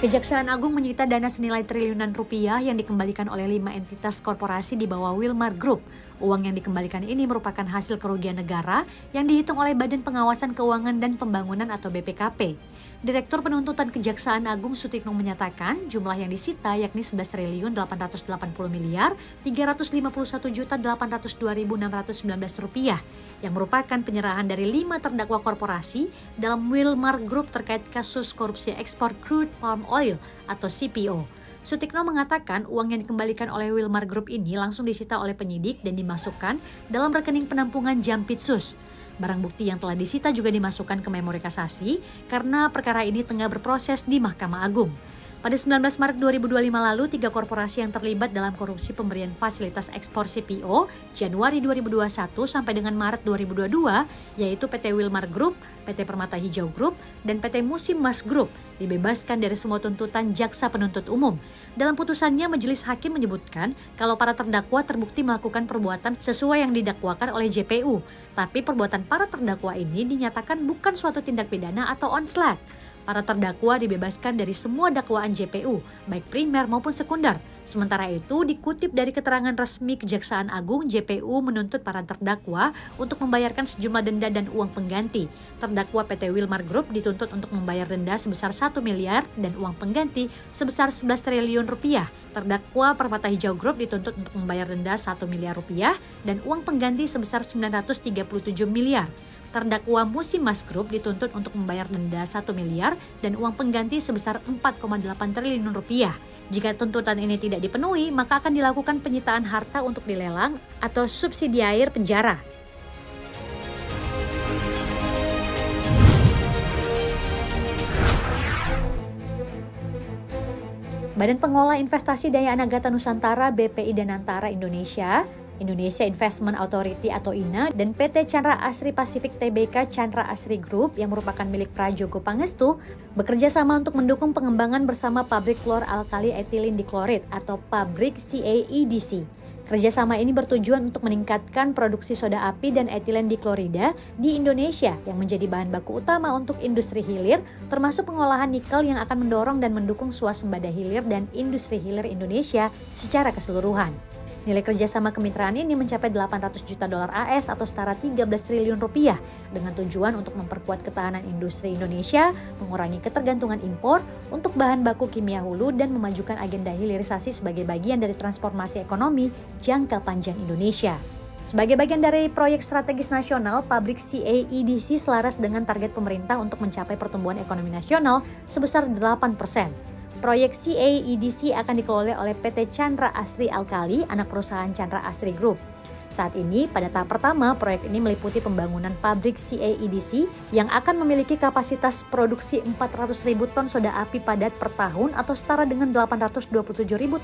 Kejaksaan Agung menyita dana senilai triliunan rupiah yang dikembalikan oleh 5 entitas korporasi di bawah Wilmar Group. Uang yang dikembalikan ini merupakan hasil kerugian negara yang dihitung oleh Badan Pengawasan Keuangan dan Pembangunan atau BPKP. Direktur Penuntutan Kejaksaan Agung Sutikno menyatakan jumlah yang disita yakni 11.880.351.802.619 rupiah yang merupakan penyerahan dari 5 terdakwa korporasi dalam Wilmar Group terkait kasus korupsi ekspor crude palm oil atau CPO. Sutikno mengatakan uang yang dikembalikan oleh Wilmar Group ini langsung disita oleh penyidik dan dimasukkan dalam rekening penampungan Jampitsus. Barang bukti yang telah disita juga dimasukkan ke memori kasasi karena perkara ini tengah berproses di Mahkamah Agung. Pada 19 Maret 2025 lalu, 3 korporasi yang terlibat dalam korupsi pemberian fasilitas ekspor CPO Januari 2021 sampai dengan Maret 2022, yaitu PT Wilmar Group, PT Permata Hijau Group, dan PT Musim Mas Group, dibebaskan dari semua tuntutan jaksa penuntut umum. Dalam putusannya, majelis hakim menyebutkan kalau para terdakwa terbukti melakukan perbuatan sesuai yang didakwakan oleh JPU, tapi perbuatan para terdakwa ini dinyatakan bukan suatu tindak pidana atau onslaught. Para terdakwa dibebaskan dari semua dakwaan JPU, baik primer maupun sekunder. Sementara itu, dikutip dari keterangan resmi Kejaksaan Agung, JPU menuntut para terdakwa untuk membayarkan sejumlah denda dan uang pengganti. Terdakwa PT Wilmar Group dituntut untuk membayar denda sebesar 1 miliar dan uang pengganti sebesar 11 triliun rupiah. Terdakwa Permata Hijau Group dituntut untuk membayar denda 1 miliar rupiah dan uang pengganti sebesar 937 miliar. Terdakwa Musim Mas Group dituntut untuk membayar denda 1 miliar dan uang pengganti sebesar 4,8 triliun rupiah. Jika tuntutan ini tidak dipenuhi, maka akan dilakukan penyitaan harta untuk dilelang atau subsidiair penjara. Badan Pengelola Investasi Daya Anagata Nusantara BPI Danantara Indonesia, Indonesia Investment Authority atau INA, dan PT Chandra Asri Pacific Tbk Chandra Asri Group yang merupakan milik Prajogo Pangestu bekerja sama untuk mendukung pengembangan bersama pabrik klor alkali etilen diklorid atau pabrik CAEDC. Kerjasama ini bertujuan untuk meningkatkan produksi soda api dan etilen diklorida di Indonesia yang menjadi bahan baku utama untuk industri hilir, termasuk pengolahan nikel yang akan mendorong dan mendukung swasembada hilir dan industri hilir Indonesia secara keseluruhan. Nilai kerjasama kemitraan ini mencapai 800 juta dolar AS atau setara 13 triliun rupiah dengan tujuan untuk memperkuat ketahanan industri Indonesia, mengurangi ketergantungan impor untuk bahan baku kimia hulu dan memajukan agenda hilirisasi sebagai bagian dari transformasi ekonomi jangka panjang Indonesia. Sebagai bagian dari proyek strategis nasional, pabrik CAEDC selaras dengan target pemerintah untuk mencapai pertumbuhan ekonomi nasional sebesar 8%. Proyek CAEDC akan dikelola oleh PT Chandra Asri Alkali, anak perusahaan Chandra Asri Group. Saat ini, pada tahap pertama, proyek ini meliputi pembangunan pabrik CAEDC yang akan memiliki kapasitas produksi 400.000 ton soda api padat per tahun atau setara dengan 827.000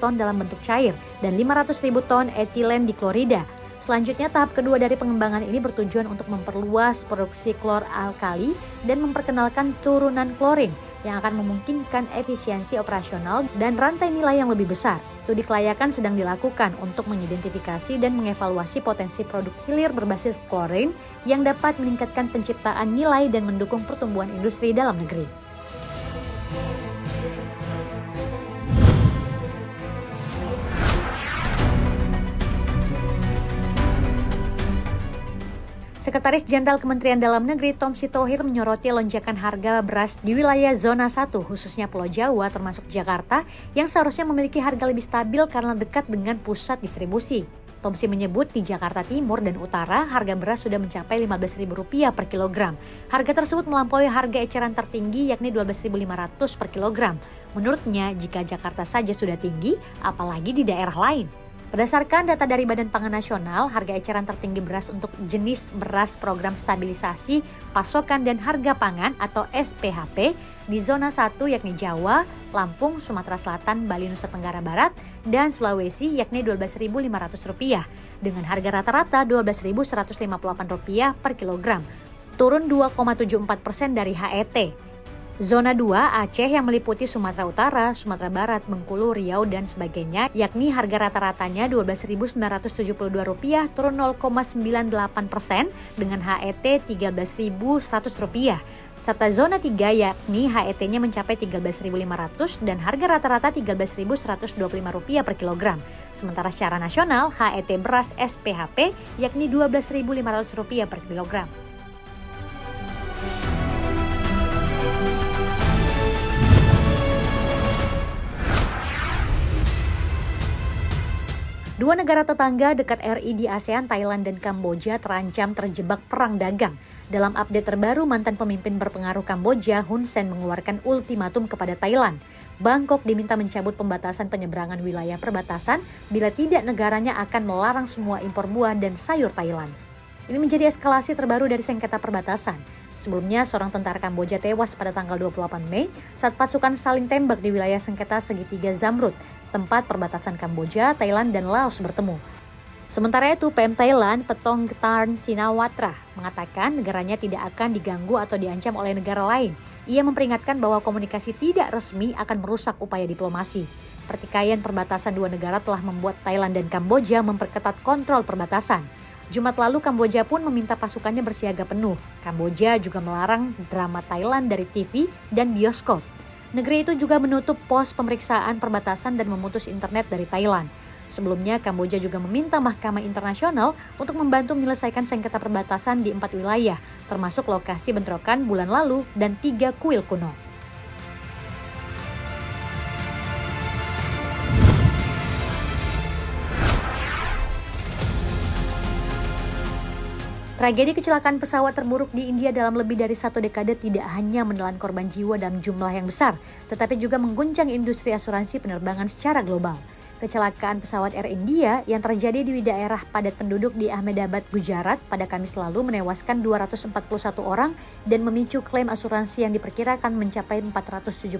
ton dalam bentuk cair dan 500.000 ton etilen diklorida. Selanjutnya, tahap kedua dari pengembangan ini bertujuan untuk memperluas produksi klor alkali dan memperkenalkan turunan klorin yang akan memungkinkan efisiensi operasional dan rantai nilai yang lebih besar. Studi kelayakan sedang dilakukan untuk mengidentifikasi dan mengevaluasi potensi produk hilir berbasis klorin yang dapat meningkatkan penciptaan nilai dan mendukung pertumbuhan industri dalam negeri. Sekretaris Jenderal Kementerian Dalam Negeri Tom Sitohir menyoroti lonjakan harga beras di wilayah zona 1 khususnya Pulau Jawa termasuk Jakarta yang seharusnya memiliki harga lebih stabil karena dekat dengan pusat distribusi. Tomsi menyebut di Jakarta Timur dan Utara harga beras sudah mencapai Rp15.000 per kilogram. Harga tersebut melampaui harga eceran tertinggi yakni Rp12.500 per kilogram. Menurutnya jika Jakarta saja sudah tinggi, apalagi di daerah lain. Berdasarkan data dari Badan Pangan Nasional, harga eceran tertinggi beras untuk jenis beras program stabilisasi, pasokan dan harga pangan atau SPHP di zona 1 yakni Jawa, Lampung, Sumatera Selatan, Bali, Nusa Tenggara Barat, dan Sulawesi yakni Rp12.500 dengan harga rata-rata Rp12.158 per kilogram, turun 2,74% dari HET. Zona 2 Aceh yang meliputi Sumatera Utara, Sumatera Barat, Bengkulu, Riau, dan sebagainya, yakni harga rata-ratanya Rp12.972 turun 0,98% dengan HET Rp13.100. Serta zona 3 yakni HET-nya mencapai Rp13.500 dan harga rata-rata Rp13.125 per kilogram. Sementara secara nasional, HET beras SPHP yakni Rp12.500 per kilogram. Dua negara tetangga dekat RI di ASEAN, Thailand dan Kamboja terancam terjebak perang dagang. Dalam update terbaru, mantan pemimpin berpengaruh Kamboja, Hun Sen, mengeluarkan ultimatum kepada Thailand. Bangkok diminta mencabut pembatasan penyeberangan wilayah perbatasan, bila tidak negaranya akan melarang semua impor buah dan sayur Thailand. Ini menjadi eskalasi terbaru dari sengketa perbatasan. Sebelumnya, seorang tentara Kamboja tewas pada tanggal 28 Mei saat pasukan saling tembak di wilayah sengketa segitiga Zamrud, tempat perbatasan Kamboja, Thailand, dan Laos bertemu. Sementara itu, PM Thailand, Petongtarn Shinawatra, mengatakan negaranya tidak akan diganggu atau diancam oleh negara lain. Ia memperingatkan bahwa komunikasi tidak resmi akan merusak upaya diplomasi. Pertikaian perbatasan dua negara telah membuat Thailand dan Kamboja memperketat kontrol perbatasan. Jumat lalu, Kamboja pun meminta pasukannya bersiaga penuh. Kamboja juga melarang drama Thailand dari TV dan bioskop. Negeri itu juga menutup pos pemeriksaan perbatasan dan memutus internet dari Thailand. Sebelumnya, Kamboja juga meminta Mahkamah Internasional untuk membantu menyelesaikan sengketa perbatasan di 4 wilayah, termasuk lokasi bentrokan bulan lalu dan 3 kuil kuno. Tragedi kecelakaan pesawat terburuk di India dalam lebih dari 1 dekade tidak hanya menelan korban jiwa dalam jumlah yang besar, tetapi juga mengguncang industri asuransi penerbangan secara global. Kecelakaan pesawat Air India yang terjadi di daerah padat penduduk di Ahmedabad, Gujarat pada Kamis lalu menewaskan 241 orang dan memicu klaim asuransi yang diperkirakan mencapai $475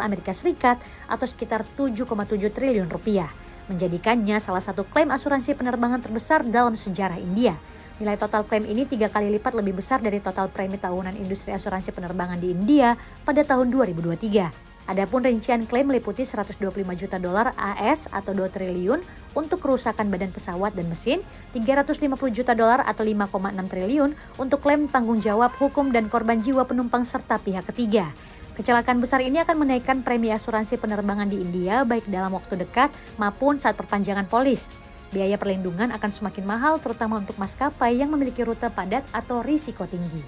Amerika Serikat atau sekitar 7,7 triliun rupiah, menjadikannya salah satu klaim asuransi penerbangan terbesar dalam sejarah India. Nilai total klaim ini 3 kali lipat lebih besar dari total premi tahunan industri asuransi penerbangan di India pada tahun 2023. Adapun rincian klaim meliputi $125 juta AS atau 2 triliun untuk kerusakan badan pesawat dan mesin, $350 juta atau 5,6 triliun untuk klaim tanggung jawab hukum dan korban jiwa penumpang serta pihak ketiga. Kecelakaan besar ini akan menaikkan premi asuransi penerbangan di India baik dalam waktu dekat maupun saat perpanjangan polis. Biaya perlindungan akan semakin mahal terutama untuk maskapai yang memiliki rute padat atau risiko tinggi.